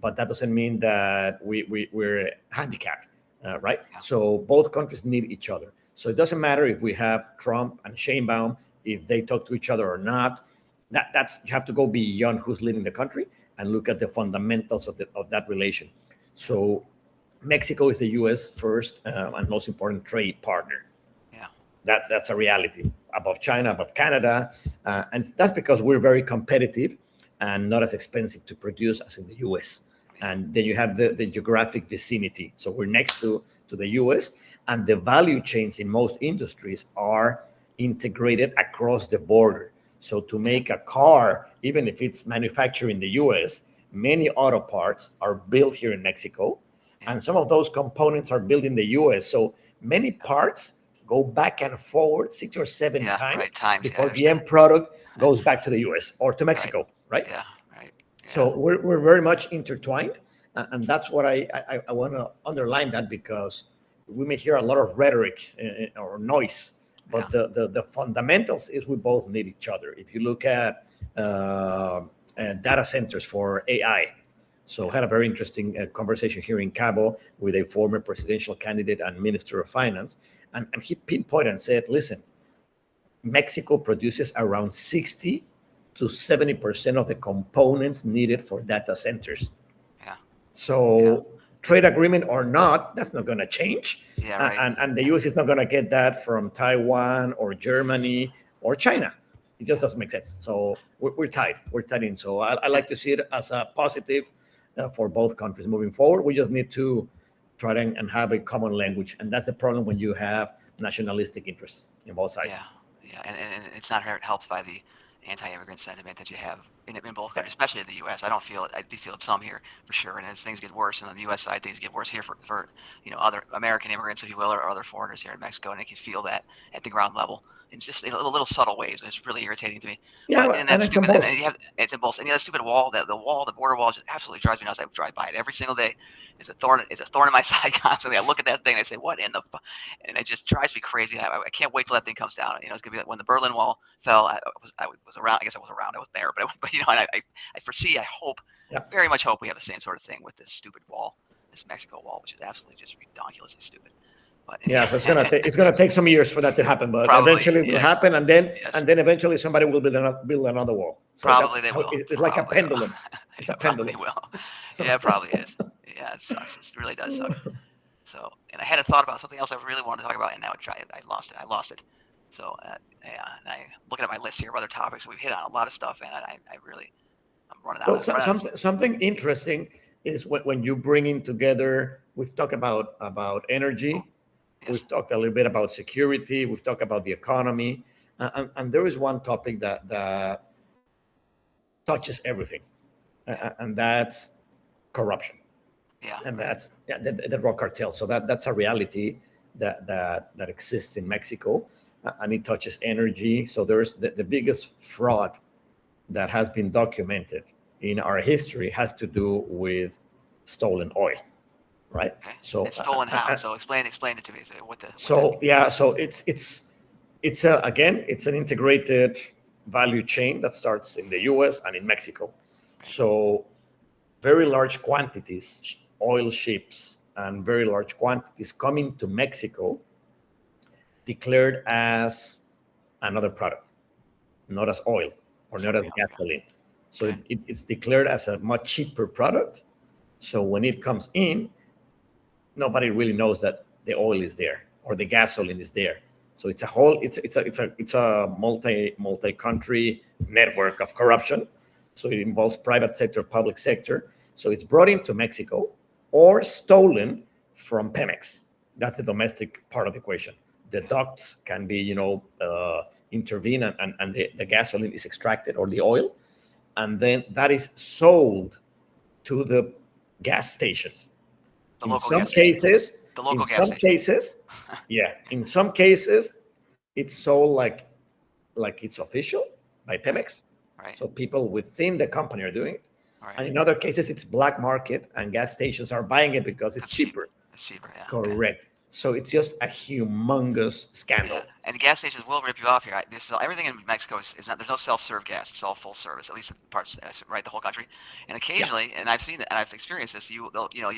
but that doesn't mean that we're handicapped, right? So both countries need each other. So it doesn't matter if we have Trump and Sheinbaum, if they talk to each other or not. That's you have to go beyond who's leading the country and look at the fundamentals of that relation. So Mexico is the U.S. first and most important trade partner. Yeah, that's a reality, above China, above Canada, and that's because we're very competitive and not as expensive to produce as in the U.S. And then you have the geographic vicinity. So we're next to the U.S. and the value chains in most industries are integrated across the border. So to make a car, even if it's manufactured in the U.S., many auto parts are built here in Mexico, and some of those components are built in the U.S. So many parts go back and forward 6 or 7 times before the end product goes back to the U.S. or to Mexico, right? Yeah, right. Yeah. So we're very much intertwined, and that's what I want to underline that because we may hear a lot of rhetoric or noise, but the fundamentals is we both need each other. If you look at data centers for AI. So I had a very interesting conversation here in Cabo with a former presidential candidate and Minister of Finance. And he pinpointed and said, listen, Mexico produces around 60 to 70% of the components needed for data centers. Yeah. So trade agreement or not, that's not going to change. Yeah, right. And the US is not going to get that from Taiwan or Germany or China. It just doesn't make sense. So we're tied. We're tied in. So I like to see it as a positive for both countries moving forward. We just need to try and have a common language. And that's the problem when you have nationalistic interests in both sides. Yeah. And it's not helped by the anti-immigrant sentiment that you have in both Yeah. countries, especially in the U.S. I don't feel it. I do feel it some here for sure. And as things get worse, and on the U.S. side, things get worse here for other American immigrants, if you will, or other foreigners here in Mexico, and they can feel that at the ground level in just little subtle ways. And it's really irritating to me. But Yeah, in and that it's on stupid, and both. you have it's in both, and the other stupid wall, the border wall, just absolutely drives me nuts. I drive by it every single day. It's a thorn in my side constantly. I look at that thing and I say, what in the, and it just drives me crazy. I can't wait till that thing comes down. It's gonna be like when the Berlin Wall fell. I was around. I guess I was around. I was there, but and I foresee. I hope, Yeah. very much hope we have the same sort of thing with this stupid wall, this Mexico wall, which is absolutely just ridiculously stupid. But Yeah, so it's gonna take some years for that to happen, but probably eventually it will yes, happen, and then yes, and then eventually somebody will build another wall. So probably that's they how will. it's like a Probably will. pendulum. It's a Yeah, probably pendulum. will. Yeah, it probably is. Yeah, it sucks. It really does suck. So, and I had a thought about something else I really wanted to talk about, and now I lost it. I lost it. So, yeah, and I'm looking at my list here of other topics. We've hit on a lot of stuff, and I'm running out Well, of running out of. something interesting is when you bring in together. We've talked about Oh, energy. yes, We've talked a little bit about security. We've talked about the economy, and there is one topic that touches everything, yeah, and that's corruption, yeah, and right, that's the drug cartel. So that's a reality that exists in Mexico, and it touches energy. So there's the biggest fraud that has been documented in our history has to do with stolen oil, right? okay. So It's stolen how? So explain it to me. So what that so means. yeah, so it's an integrated value chain that starts in the U.S. and in Mexico. Right, So very large quantities, oil ships, and very large quantities coming to Mexico declared as another product, not as oil or not as something else. gasoline. So Okay, it's declared as a much cheaper product. So when it comes in, nobody really knows that the oil is there or the gasoline is there. So it's a whole it's a multi country yeah, network of corruption. So it involves private sector, public sector. So it's brought into Mexico or stolen from Pemex. That's the domestic part of the equation. The yeah, ducts can be, intervene, and the gasoline is extracted or the oil, and then that is sold to the gas stations. the In local some gas stations, cases, the in local gas some stations. cases, yeah, in some cases, it's sold like it's official by Right, Pemex. right, So people within the company are doing it. right. And in other cases, it's black market and gas stations are buying it because it's That's cheap. cheaper. It's cheaper. Yeah. Okay. Correct. So it's just a humongous Yeah, scandal. and gas stations will rip you off here. Everything in Mexico is not. There's no self-serve gas. It's all full service. At least in parts, right, the whole country. And Yeah. occasionally, and I've seen that, and I've experienced this. You'll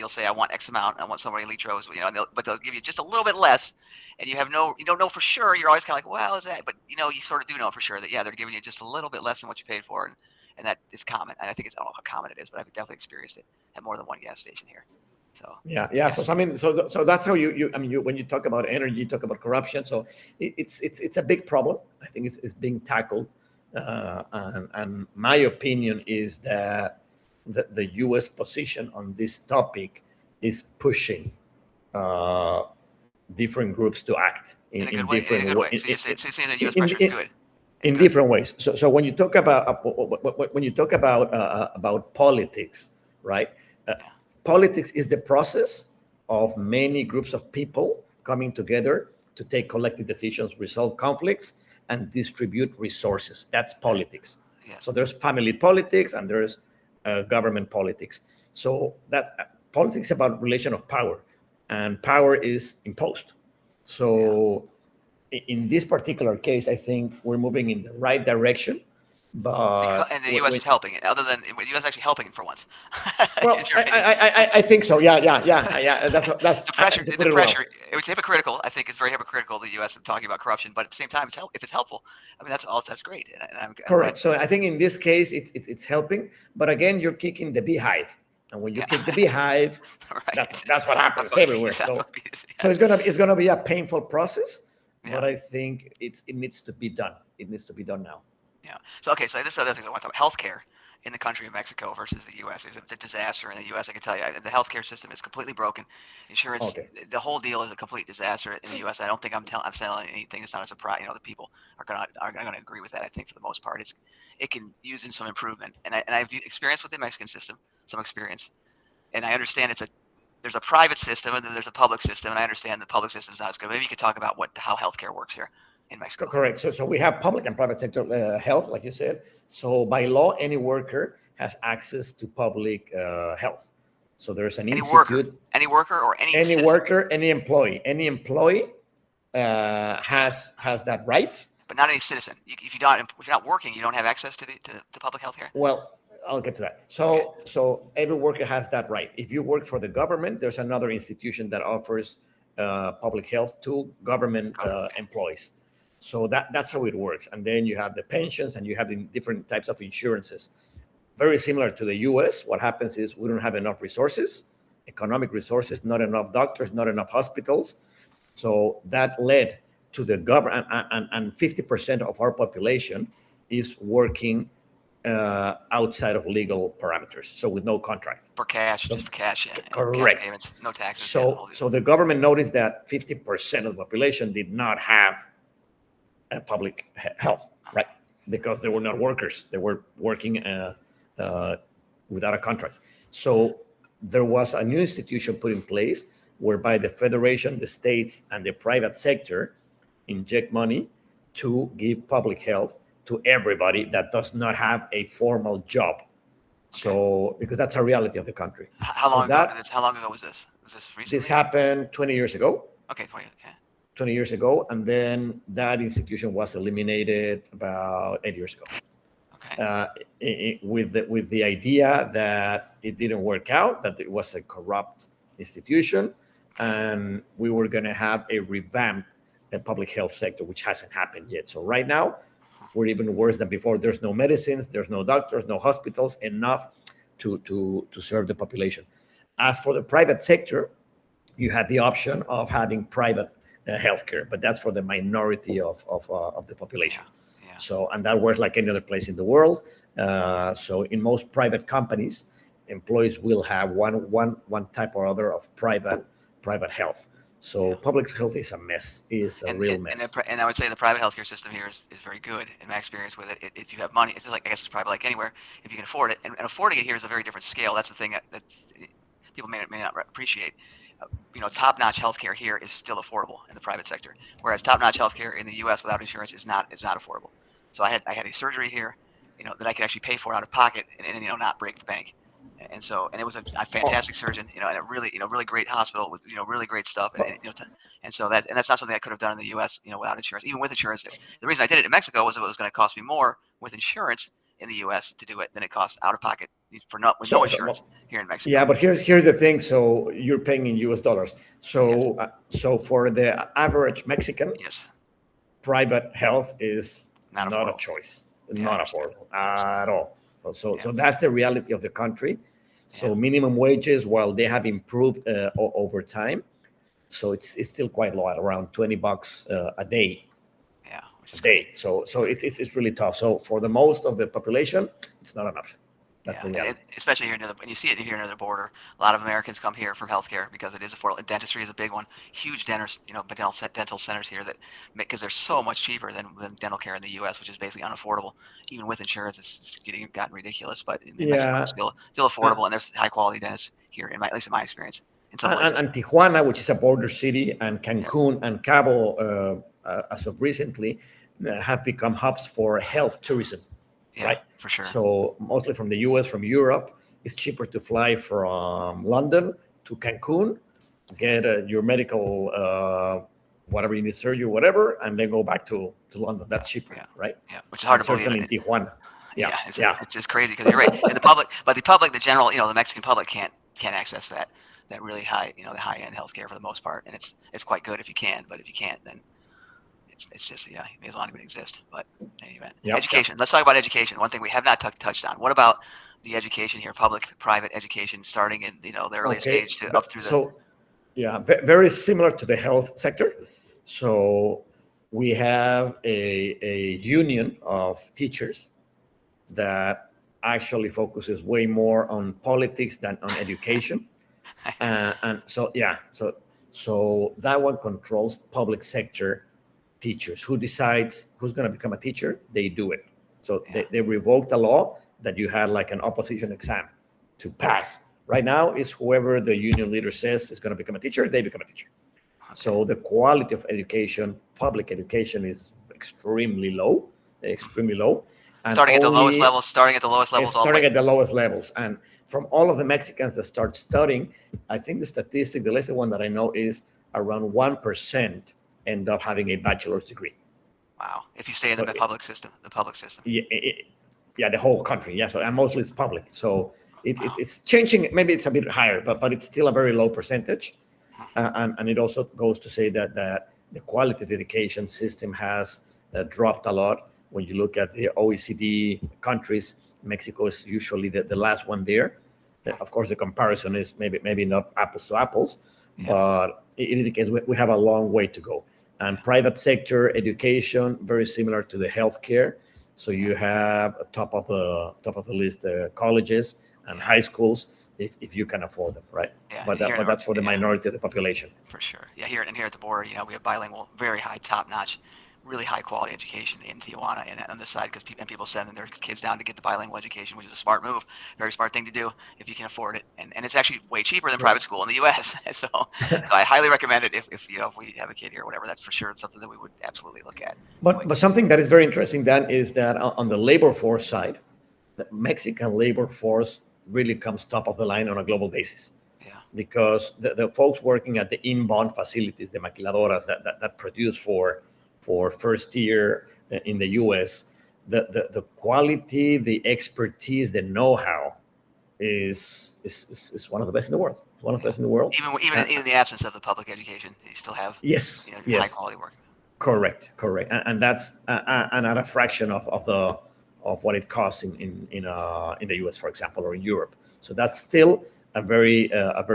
say, I want X amount. I want so many litros. But they'll give you just a little bit less, and you don't know for sure. You're always kind of like, well, is that? But you sort of do know for sure that yeah, they're giving you just a little bit less than what you paid for, and that is common. And I think I don't know how common it is, but I've definitely experienced it at more than one gas station here. So Yeah, yeah. yeah, So I mean, so that's how when you talk about energy, you talk about corruption. So it's a big problem. I think it's being tackled, and my opinion is that the U.S. position on this topic is pushing uh, different groups to act in a good in way. In a different good way, way. So you're saying the U.S. in, pressure is in, good. It's in good. different ways. So when you talk about politics, right? Uh, Yeah. Politics is the process of many groups of people coming together to take collective decisions, resolve conflicts, and distribute resources. That's Right. politics. Yes. So there's family politics and there's government politics. So that politics is about relation of power, and power is imposed. Yeah. So in this particular case, I think we're moving in the right direction. Because, But and the U.S. is helping it. Other than the U.S. actually helping it for once, in well, your opinion. I think so. Yeah, yeah, yeah, yeah. That's The pressure, to the put it well. pressure. It was hypocritical. I think it's very hypocritical the U.S. in talking about corruption, but at the same time, if it's helpful, I mean that's great, and I'm glad. Correct. So I think in this case, it's helping. But again, you're kicking the beehive, and when you Yeah. kick the beehive, Right. that's what Not happens about everywhere. bees. Not So about bees. so Yeah. it's gonna be a painful process, Yeah. but I think it needs to be done. It needs to be done now. Yeah. So okay. So this is other thing I want to talk about. Healthcare in the country of Mexico versus the U.S. It's a disaster in the U.S. I can tell you, the healthcare system is completely broken. Insurance, Okay. the whole deal is a complete disaster in the U.S. I don't think I'm selling anything that's not a surprise. The people are gonna agree with that. I think for the most part, it can use in some improvement, and I've experienced with the Mexican system, some experience, and I understand there's a private system and then there's a public system, and I understand the public system is not as good. Maybe you could talk about how healthcare works here in Mexico. Correct. So we have public and private sector health, like you said. So by law, any worker has access to public health. So there's an institute. Any worker, or any Any citizen, worker, any employee has that right. but not any citizen. If you're not working, you don't have access to public health care. Well, I'll get to that. Okay. So every worker has that right. If you work for the government, there's another institution that offers public health to government employees. So that's how it works. And then you have the pensions and you have the different types of insurances. Very similar to the US. What happens is we don't have enough resources, economic resources, not enough doctors, not enough hospitals. So that led to the government, and 50% of our population is working outside of legal parameters, so with no contract. For cash, just for cash, yeah. Correct. Cash payments, no taxes. So the government noticed that 50% of the population did not have a public health, right? Because they were not workers. They were working without a contract. So there was a new institution put in place whereby the federation, the states, and the private sector inject money to give public health to everybody that does not have a formal job. So, because that's a reality of the country. How long ago was this? Was this recently? This happened 20 years ago. Okay, 20. Okay. 20 years ago, and then that institution was eliminated about 8 years ago. Okay. With the idea that it didn't work out, that it was a corrupt institution, and we were going to have a revamped public health sector, which hasn't happened yet. So right now, we're even worse than before. There's no medicines, there's no doctors, no hospitals, enough to serve the population. As for the private sector, you had the option of having private healthcare, but that's for the minority of the population. Yeah. So, and that works like any other place in the world. So in most private companies, employees will have one type or other of private health. So public health is a mess, is a real mess. And I would say the private healthcare system here is very good in my experience with it. If you have money, it's like, I guess it's probably like anywhere, if you can afford it. And affording it here is a very different scale. That's the thing that people may not appreciate. Top-notch healthcare here is still affordable in the private sector, whereas top-notch healthcare in the U.S. without insurance is not affordable. So I had a surgery here, that I could actually pay for out of pocket and not break the bank. And it was a fantastic surgeon, and a really great hospital with really great stuff, and so that's not something I could have done in the U.S. Without insurance. Even with insurance, the reason I did it in Mexico was it was going to cost me more with insurance in the U.S. to do it than it costs out of pocket with no insurance here in Mexico. Yeah, but here's the thing. So you're paying in U.S. dollars. So so for the average Mexican, yes, private health is not a choice, not affordable at all. So that's the reality of the country. So minimum wages, while they have improved over time, so it's still quite low at around $20 a day. Yeah, which is a day. So it's really tough. So for the most of the population, it's not an option. That's the reality. Especially here and you see it here near the border. A lot of Americans come here for healthcare because it is affordable. Dentistry is a big one. Huge dental centers here because they're so much cheaper than dental care in the U.S., which is basically unaffordable. Even with insurance, it's gotten ridiculous. But in Mexico, it's still affordable, and there's high quality dentists here, at least in my experience. And Tijuana, which is a border city, and Cancun and Cabo, as of recently, have become hubs for health tourism. Yeah, right, for sure. So mostly from the U.S., from Europe, it's cheaper to fly from London to Cancun, get your medical, whatever you need, surgery, whatever, and then go back to London. That's cheaper, right? Yeah, which is hard to believe. Certainly in Tijuana. It's just crazy because you're right. And the general, the Mexican public can't access that really high, the high end healthcare for the most part, and it's quite good if you can, but if you can't, then it's just, you may as well not even exist. But anyway, education. Let's talk about education. One thing we have not touched on. What about the education here, private education, starting in the earliest stage to up through very similar to the health sector. So we have a union of teachers that actually focuses way more on politics than on education. And so yeah, so that one controls public sector teachers. Who decides who's going to become a teacher? They do it. So Yeah. they revoked the law that you had like an opposition exam to pass. Right now is whoever the union leader says is going to become a teacher, they become a teacher. Okay. So the quality of education, public education, is extremely low, and Starting at the lowest only levels, starting at the lowest levels all the starting way. at the lowest levels. And from all of the Mexicans that start studying, I think the statistic, the latest one that I know, is around 1% end up having a bachelor's degree. Wow. If you stay in So the public system, yeah, the whole country. Yeah, so and mostly it's public. So Wow. it's changing. Maybe it's a bit higher, but it's still a very low percentage. And it also goes to say that the quality of the education system has dropped a lot. When you look at the OECD countries, Mexico is usually the last one there. Of course, the comparison is maybe not apples to apples, Yeah. but in any case, we have a long way to go. And private sector education, very similar to the healthcare. So you have top of the list colleges and high schools if you can afford them, right? Yeah. But Here in that's for the yeah, minority of the population. for sure. Yeah. Here at the border, we have bilingual, very high, top-notch, really high quality education in Tijuana and on this side because people sending their kids down to get the bilingual education, which is a smart move, very smart thing to do if you can afford it, and it's actually way cheaper than private school in the U.S. so I highly recommend it if we have a kid here or whatever. That's for sure. It's something that we would absolutely look at. But something that is very interesting, Dan, is that on the labor force side, the Mexican labor force really comes top of the line on a global basis. Yeah. Because the folks working at the inbound facilities, the maquiladoras that produce for first year in the US, the quality, the expertise, the know-how is one of the best in the world. One of the best in the world. Even in the absence of the public education, you still have yes, high yes, quality work. correct, and that's and at a fraction of what it costs in the US, for example, or in Europe. So that's still a very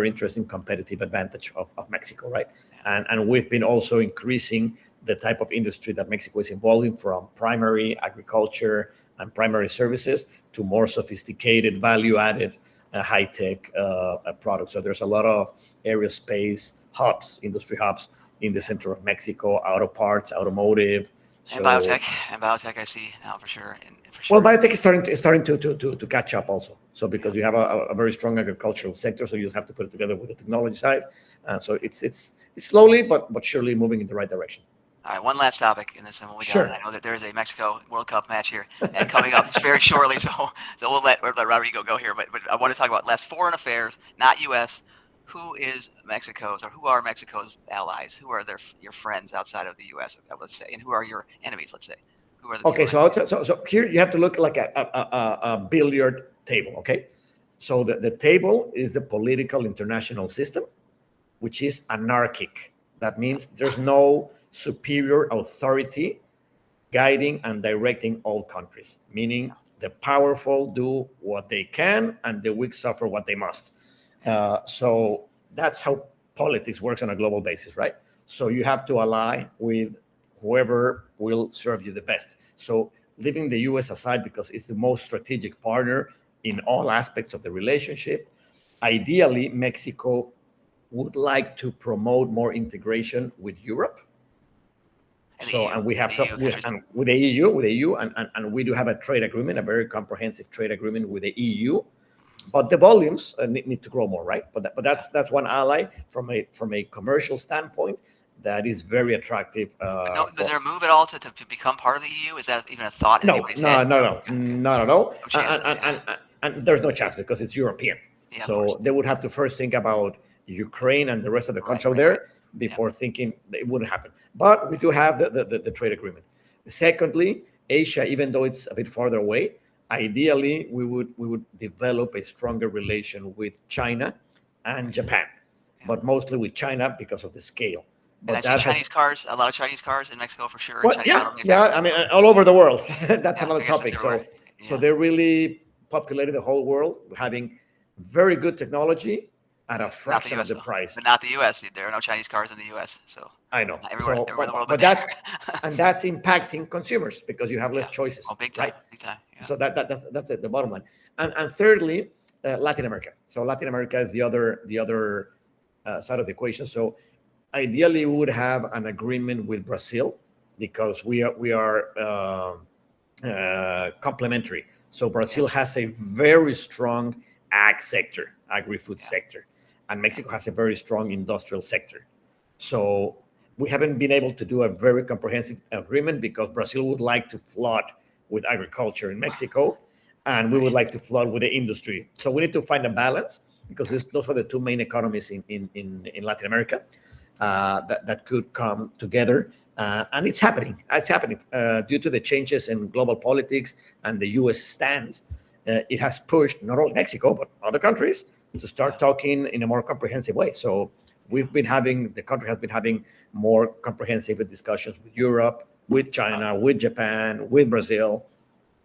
interesting competitive advantage of Mexico, right? And we've been also increasing the type of industry that Mexico is involved in, from primary agriculture and primary services to more sophisticated, value-added, high-tech products. So there's a lot of aerospace hubs, industry hubs in the center of Mexico, auto parts, automotive. So, and biotech, I see now for sure. For sure. Well, biotech is starting to catch up also. So because you have a very strong agricultural sector, so you just have to put it together with the technology side. So it's slowly but surely moving in the right direction. All right, one last topic, and this we'll be sure. done. I know that there is a Mexico World Cup match here coming up very shortly, so we'll let Rodrigo go here. But I want to talk about less foreign affairs, not U.S. Who is Mexico's, or who are Mexico's allies? Who are your friends outside of the U.S., let's say, and who are your enemies, let's say? Who are the okay, so here you have to look like a billiard table, okay? So the table is a political international system, which is anarchic. That means there's no superior authority guiding and directing all countries, meaning the powerful do what they can and the weak suffer what they must. So that's how politics works on a global basis, right? So you have to ally with whoever will serve you the best. So leaving the US aside, because it's the most strategic partner in all aspects of the relationship, ideally, Mexico would like to promote more integration with Europe. And we have with the EU, and we do have a trade agreement, a very comprehensive trade agreement with the EU. But the volumes need to grow more, right? But that's one ally from a commercial standpoint that is very attractive. Does there a move at all to become part of the EU? Is that even a thought in anybody's head? No, not at all. And there's no chance because it's European. Yeah, so they would have to first think about Ukraine and the rest of the country there before thinking that it wouldn't happen. But we do have the trade agreement. Secondly, Asia, even though it's a bit farther away, ideally we would develop a stronger relation with China and Japan, but mostly with China because of the scale. But and I see Chinese cars, a lot of Chinese cars in Mexico for sure. Well, I mean, all over the world. That's another topic. So they really populated the whole world, having very good technology at a Not the fraction of U.S. the though, price. but not the U.S. There are no Chinese cars in the U.S. So I know. not everywhere, So, everywhere in the world, but but there. that's and that's impacting consumers because you have less Yeah. Oh, choices, big time, right? big time. Yeah. So that's the bottom line. And thirdly, Latin America. So Latin America is the other side of the equation. So ideally, we would have an agreement with Brazil because we are complementary. So Brazil Yes. has a very strong ag sector, agri-food Yeah. sector, and Yeah. Mexico has a very strong industrial sector. So we haven't been able to do a very comprehensive agreement because Brazil would like to flood with agriculture in Mexico, and we would Right. like to flood with the industry. So we need to find a balance because those are the two main economies in Latin America that could come together. And it's happening. It's happening due to the changes in global politics and the U.S. stand. It has pushed not only Mexico but other countries to Yeah. start talking in a more comprehensive way. So Yeah. the country has been having more comprehensive discussions with Europe, with Uh, China, with Japan, with Brazil.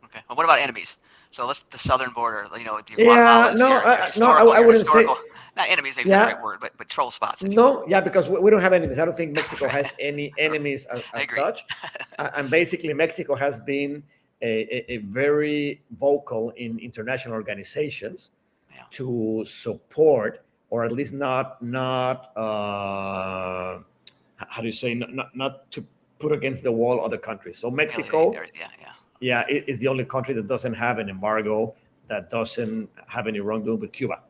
okay. Well, what about enemies? So let's the southern border. Guatemala Yeah, is no, your no, I your wouldn't say. historical. Not enemies, maybe not the Yeah, right word, but troll spots, if you will. no, yeah, because we don't have enemies. I don't think Mexico Right. has any enemies I as agree. such. And basically, Mexico has been a very vocal in international organizations Yeah. to support, or at least not how do you say, not to put against the wall other countries. So Alienate. Mexico, Yeah. Yeah. yeah, it is the only country that doesn't have an embargo, that doesn't have any wrongdoing with Cuba.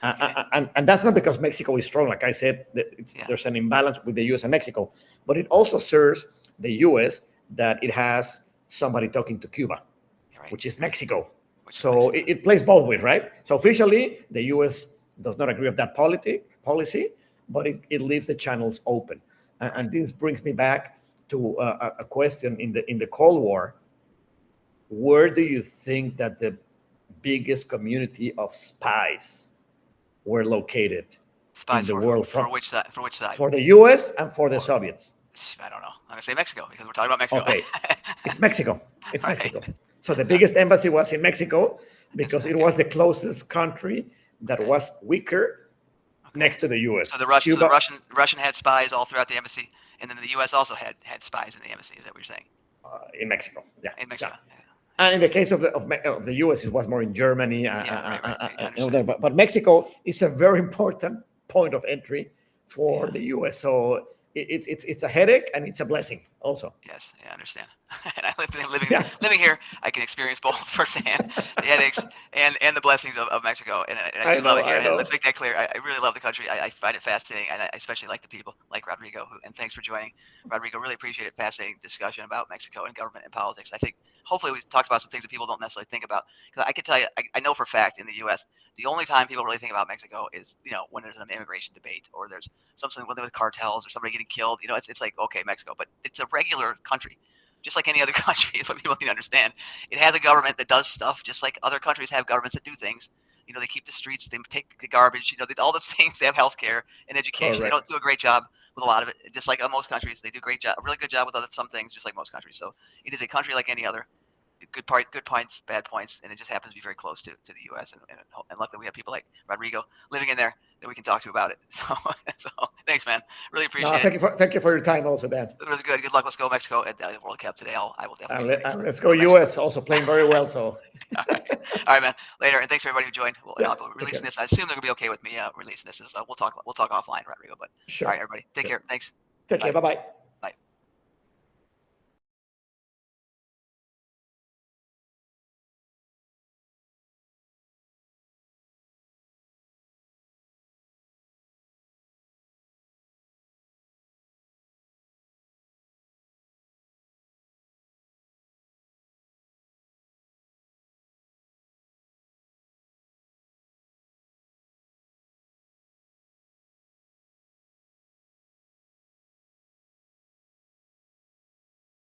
Okay. And that's not because Mexico is strong. Like I said, Yeah. there's an imbalance with the U.S. and Mexico, but it also serves the U.S. that it has somebody talking to Cuba, You're right. which is You're right. Mexico. Which is So Mexico. it plays both ways, right? So officially, the U.S. does not agree with that policy, but it leaves the channels open. Right. And this brings me back to a question in the Cold War. Where do you think that the biggest community of spies were located in Spies the for who? world For from which side? For which side? for the US and for the Or Soviets? I don't know. I'm gonna say Mexico because we're talking about Mexico. Okay, it's Mexico. It's Right. Mexico. So the biggest embassy was in Mexico Yes. because it Okay. was the closest country that Okay. was weaker Okay. next to the So US. The Cuba Russian had spies all throughout the embassy, and then the U.S. also had spies in the embassy. Is that what you're saying? in Mexico. Yeah. In So Mexico. Yeah. and in the case of the US, it was more in Germany. Yeah. Right. Right. Right. I There. understand. But Mexico is a very important point of entry for Yeah. the US. So it's a headache and it's a blessing also. Yes, yeah, I understand. And I living Yeah. living here, I can experience both firsthand, the headaches and the blessings of Mexico, and I I do love know. it here. I And know. let's make that clear. I really love the country. I find it fascinating, and I especially like the people, like Rodrigo. And thanks for joining, Rodrigo. Really appreciate it. Fascinating discussion about Mexico and government and politics. I think hopefully we talked about some things that people don't necessarily think about. Because I can tell you, I know for a fact in the U.S. the only time people really think about Mexico is when there's an immigration debate or there's something with cartels or somebody getting killed. It's like okay, Mexico, but it's a regular country, just like any other country. Is what people need to understand. It has a government that does stuff, just like other countries have governments that do things. They keep the streets, they take the garbage, all those things. They have healthcare and education. They Correct. don't do a great job with a lot of it, just like most countries. They do a really good job with some things, just like most countries. So it is a country like any other. Good points, bad points, and it just happens to be very close to the U.S. And luckily we have people like Rodrigo living in there that we can talk to about it. So thanks, man. Really No, appreciate it. thank you for your time also, Dan. It was good. Good luck. Let's go Mexico at the World Cup today. I will definitely be rooting And let's go for Mexico. US, also playing very well. So All right. All right, man. Later, and thanks for everybody who joined. yeah, I'll be take releasing care. this. I assume they're gonna be okay with me releasing this. We'll talk offline, Rodrigo. But all Sure. right, everybody, take Sure. care. Thanks. Take care. Bye. Bye bye.